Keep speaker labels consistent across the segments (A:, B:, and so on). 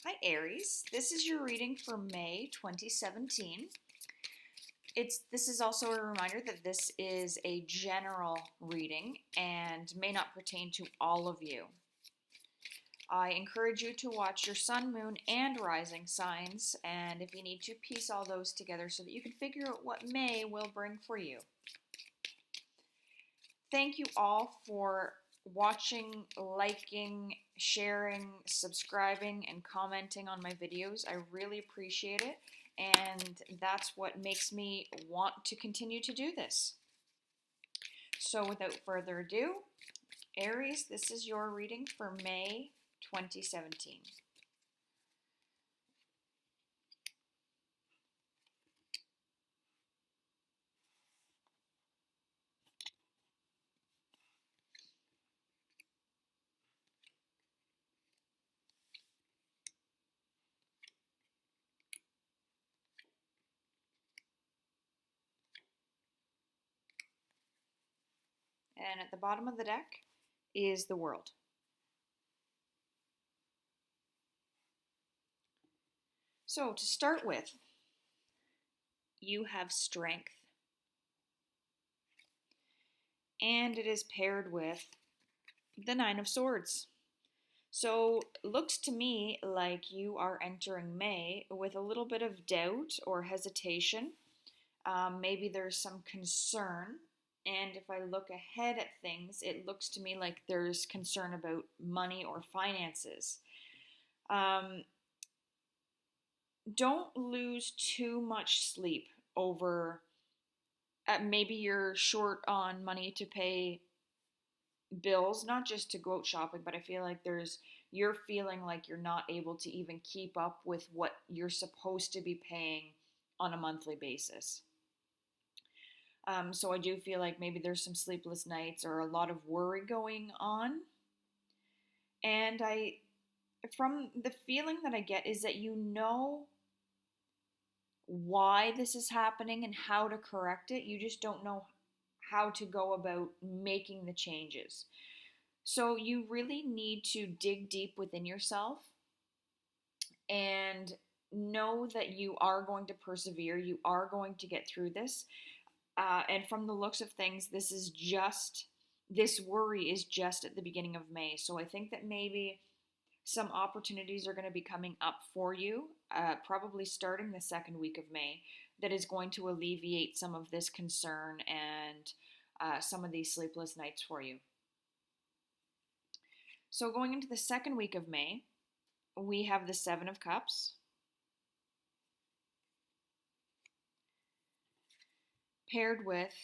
A: Hi Aries, this is your reading for May 2017. This is also a reminder that this is a general reading and may not pertain to all of you. I encourage you to watch your sun, moon, and rising signs, and if you need to, piece all those together so that you can figure out what May will bring for you. Thank you all for watching, liking, sharing, subscribing, and commenting on my videos. I really appreciate it, and that's what makes me want to continue to do this. So without further ado, Aries, this is your reading for May 2017. And at the bottom of the deck is the World. So to start with, you have strength. And it is paired with the Nine of Swords. So looks to me like you are entering May with a little bit of doubt or hesitation. Maybe there's some concern. And if I look ahead at things, it looks to me like there's concern about money or finances. Don't lose too much sleep over maybe you're short on money to pay bills, not just to go out shopping, but I feel like you're feeling like you're not able to even keep up with what you're supposed to be paying on a monthly basis. So I do feel like maybe there's some sleepless nights or a lot of worry going on. And from the feeling that I get is that you know why this is happening and how to correct it. You just don't know how to go about making the changes. So you really need to dig deep within yourself and know that you are going to persevere. You are going to get through this. And from the looks of things, this worry is just at the beginning of May. So I think that maybe some opportunities are going to be coming up for you, probably starting the second week of May, that is going to alleviate some of this concern and some of these sleepless nights for you. So going into the second week of May, we have the Seven of Cups, paired with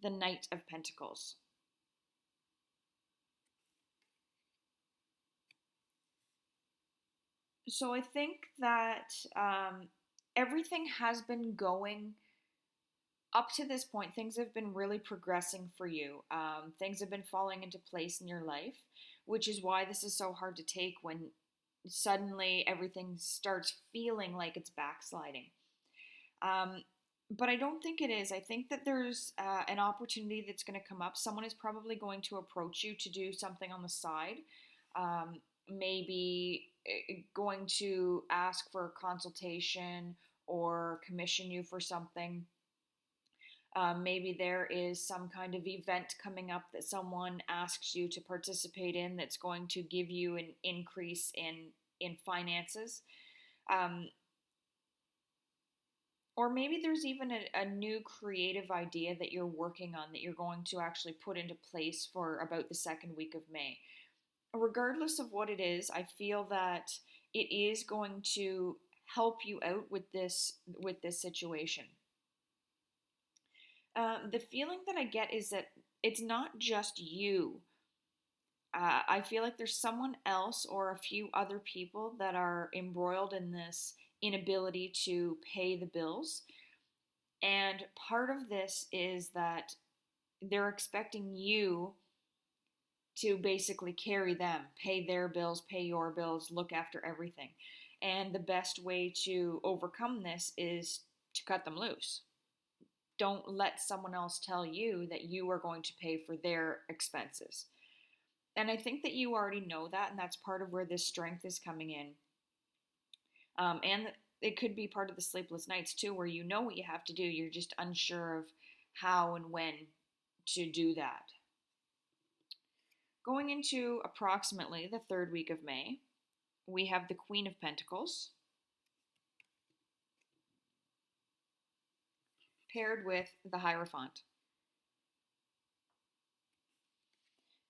A: the Knight of Pentacles. So I think that everything has been going up to this point. Things have been really progressing for you. Things have been falling into place in your life, which is why this is so hard to take when suddenly everything starts feeling like it's backsliding. But I don't think it is. I think that there's an opportunity that's going to come up. Someone is probably going to approach you to do something on the side. Maybe going to ask for a consultation or commission you for something. Maybe there is some kind of event coming up that someone asks you to participate in that's going to give you an increase in finances. Or maybe there's even a new creative idea that you're working on that you're going to actually put into place for about the second week of May. Regardless of what it is, I feel that it is going to help you out with this situation. The feeling that I get is that it's not just you. I feel like there's someone else or a few other people that are embroiled in this inability to pay the bills. And part of this is that they're expecting you to basically carry them, pay their bills, pay your bills, look after everything. And the best way to overcome this is to cut them loose. Don't let someone else tell you that you are going to pay for their expenses. And I think that you already know that, and that's part of where this strength is coming in. And it could be part of the sleepless nights too, where you know what you have to do, you're just unsure of how and when to do that. Going into approximately the third week of May, we have the Queen of Pentacles paired with the Hierophant.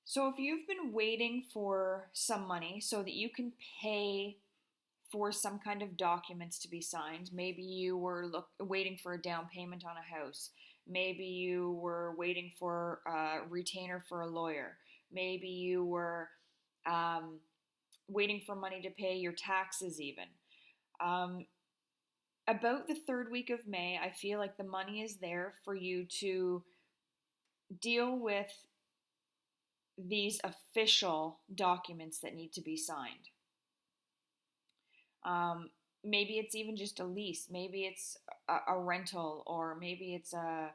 A: So if you've been waiting for some money so that you can pay for some kind of documents to be signed, maybe you were waiting for a down payment on a house, maybe you were waiting for a retainer for a lawyer, maybe you were um, waiting for money to pay your taxes even. Um, about the third week of May, I feel like the money is there for you to deal with these official documents that need to be signed. Um, Maybe it's even just a lease, maybe it's a rental, or maybe it's a,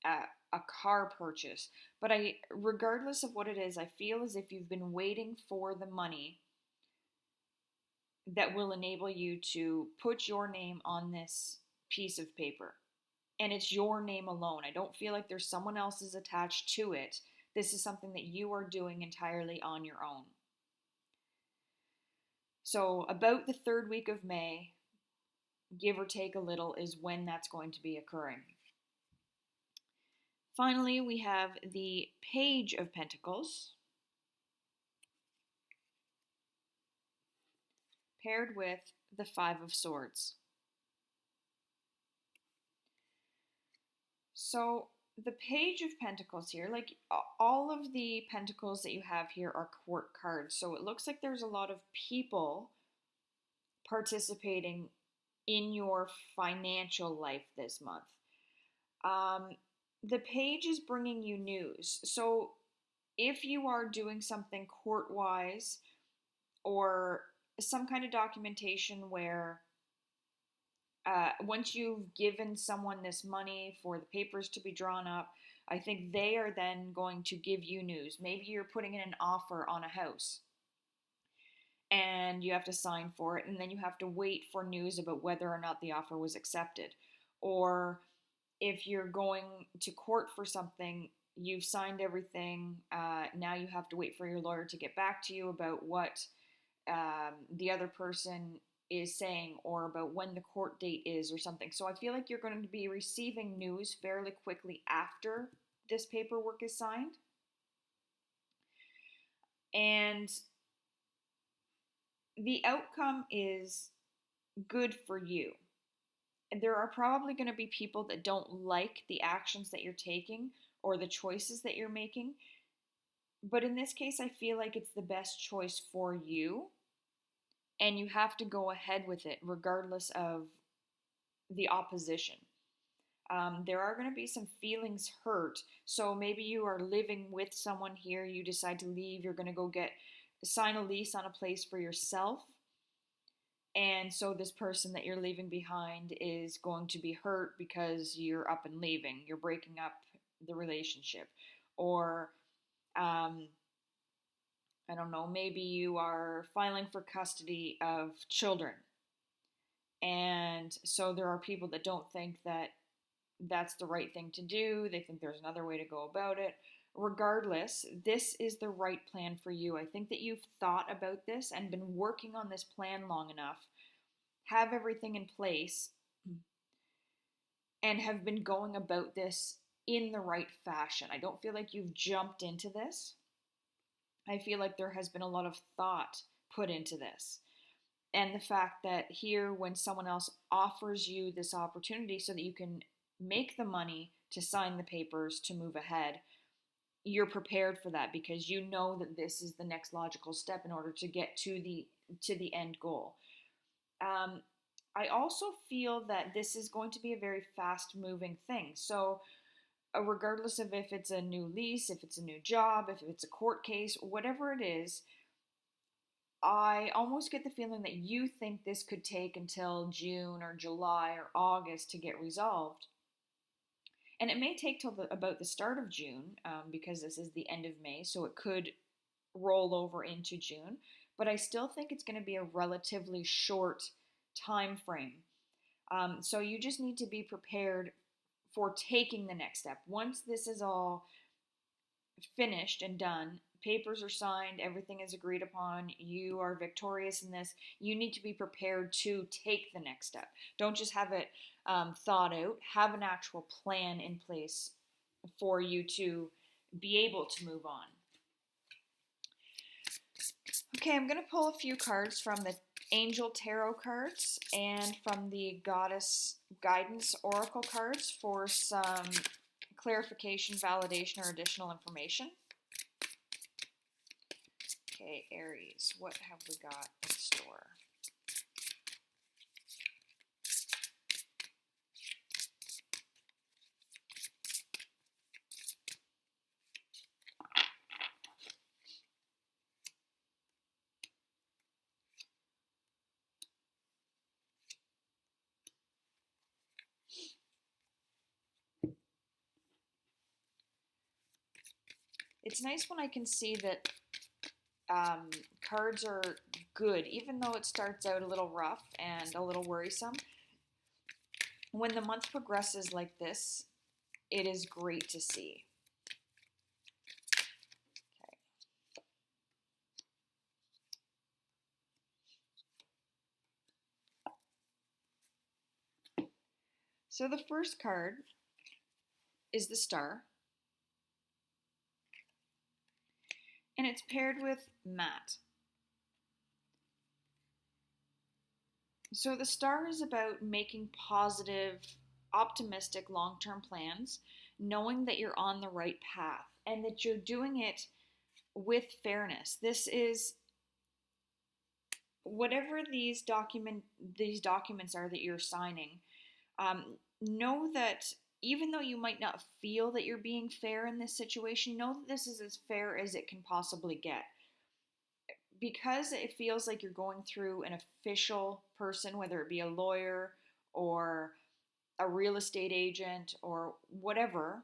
A: a car purchase. But regardless of what it is, I feel as if you've been waiting for the money that will enable you to put your name on this piece of paper. And it's your name alone. I don't feel like there's someone else's attached to it. This is something that you are doing entirely on your own. So, about the third week of May, give or take a little, is when that's going to be occurring. Finally, we have the Page of Pentacles paired with the Five of Swords. So, the Page of Pentacles here, like all of the pentacles that you have here are court cards. So, it looks like there's a lot of people participating in your financial life this month. The Page is bringing you news. So, if you are doing something court wise or some kind of documentation where once you've given someone this money for the papers to be drawn up, I think they are then going to give you news. Maybe you're putting in an offer on a house and you have to sign for it, and then you have to wait for news about whether or not the offer was accepted. Or if you're going to court for something, you've signed everything. Now you have to wait for your lawyer to get back to you about what the other person is saying, or about when the court date is or something. So I feel like you're going to be receiving news fairly quickly after this paperwork is signed. And the outcome is good for you. There are probably going to be people that don't like the actions that you're taking or the choices that you're making. But in this case, I feel like it's the best choice for you. And you have to go ahead with it regardless of the opposition. There are going to be some feelings hurt. So maybe you are living with someone here, you decide to leave, you're going to go sign a lease on a place for yourself. And so this person that you're leaving behind is going to be hurt because you're up and leaving. You're breaking up the relationship. Or, I don't know, maybe you are filing for custody of children. And so there are people that don't think that that's the right thing to do. They think there's another way to go about it. Regardless, this is the right plan for you. I think that you've thought about this and been working on this plan long enough, have everything in place, and have been going about this in the right fashion. I don't feel like you've jumped into this. I feel like there has been a lot of thought put into this. And the fact that here, when someone else offers you this opportunity so that you can make the money to sign the papers to move ahead, you're prepared for that because you know that this is the next logical step in order to get to the end goal. I also feel that this is going to be a very fast moving thing. So regardless of if it's a new lease, if it's a new job, if it's a court case, whatever it is, I almost get the feeling that you think this could take until June or July or August to get resolved. And it may take till about the start of June, because this is the end of May, so it could roll over into June. But I still think it's going to be a relatively short time frame. So you just need to be prepared for taking the next step. Once this is all finished and done, papers are signed, everything is agreed upon, you are victorious in this, you need to be prepared to take the next step. Don't just have it thought out, have an actual plan in place for you to be able to move on. Okay, I'm going to pull a few cards from the Angel Tarot cards and from the Goddess Guidance Oracle cards for some clarification, validation, or additional information. Okay, Aries, what have we got in store? It's nice when I can see that cards are good, even though it starts out a little rough and a little worrisome. When the month progresses like this, it is great to see. Okay. So the first card is the Star, and it's paired with Matt. So the Star is about making positive, optimistic, long-term plans, knowing that you're on the right path and that you're doing it with fairness. This is whatever these documents are that you're signing. Know that even though you might not feel that you're being fair in this situation, know that this is as fair as it can possibly get. Because it feels like you're going through an official person, whether it be a lawyer or a real estate agent or whatever,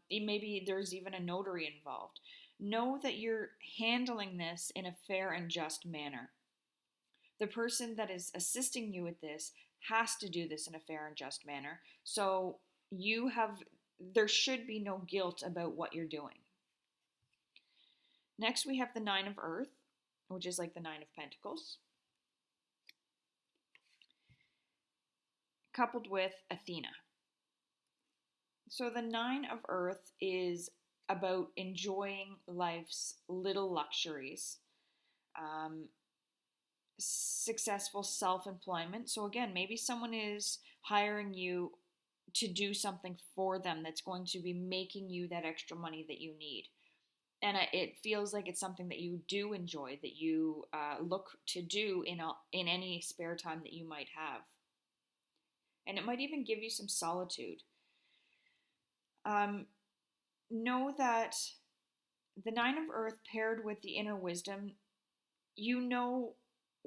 A: maybe there's even a notary involved. Know that you're handling this in a fair and just manner. The person that is assisting you with this has to do this in a fair and just manner. So there should be no guilt about what you're doing. Next, we have the Nine of Earth, which is like the Nine of Pentacles, coupled with Athena. So the Nine of Earth is about enjoying life's little luxuries, successful self-employment. So again, maybe someone is hiring you to do something for them that's going to be making you that extra money that you need. And it feels like it's something that you do enjoy, that you look to do in any spare time that you might have. And it might even give you some solitude. Know that the Nine of Earth paired with the inner wisdom, you know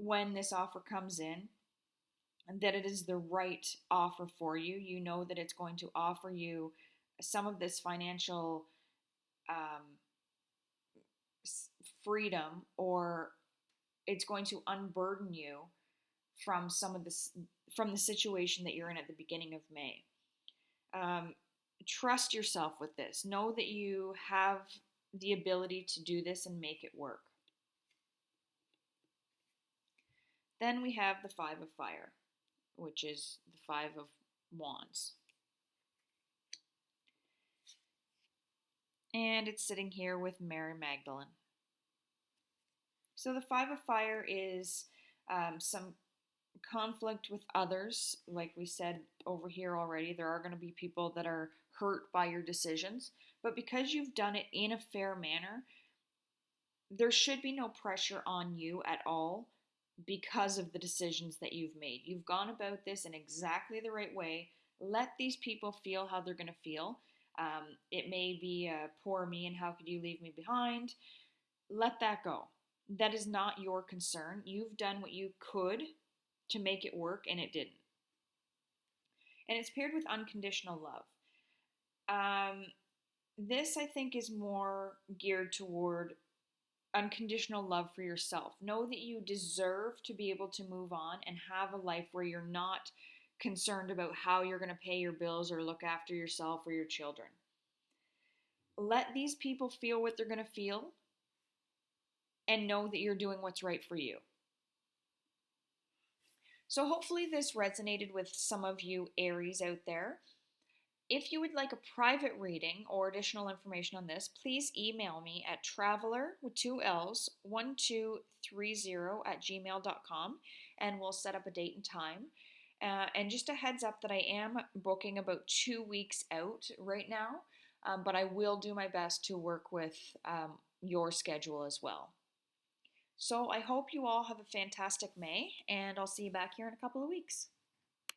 A: when this offer comes in and that it is the right offer for you. You know that it's going to offer you some of this financial freedom, or it's going to unburden you from from the situation that you're in at the beginning of May. Trust yourself with this. Know that you have the ability to do this and make it work. Then we have the Five of Fire, which is the Five of Wands. And it's sitting here with Mary Magdalene. So the Five of Fire is some conflict with others. Like we said over here already, there are going to be people that are hurt by your decisions. But because you've done it in a fair manner, there should be no pressure on you at all because of the decisions that you've made. You've gone about this in exactly the right way. Let these people feel how they're going to feel. It may be poor me and how could you leave me behind. Let that go. That is not your concern. You've done what you could to make it work, and it didn't. And it's paired with unconditional love. This, I think, is more geared toward unconditional love for yourself. Know that you deserve to be able to move on and have a life where you're not concerned about how you're going to pay your bills or look after yourself or your children. Let these people feel what they're going to feel and know that you're doing what's right for you. So, hopefully, this resonated with some of you Aries out there. If you would like a private reading or additional information on this, please email me at traveler with two L's 1230 at gmail.com and we'll set up a date and time. And just a heads up that I am booking about 2 weeks out right now, but I will do my best to work with your schedule as well. So I hope you all have a fantastic May, and I'll see you back here in a couple of weeks.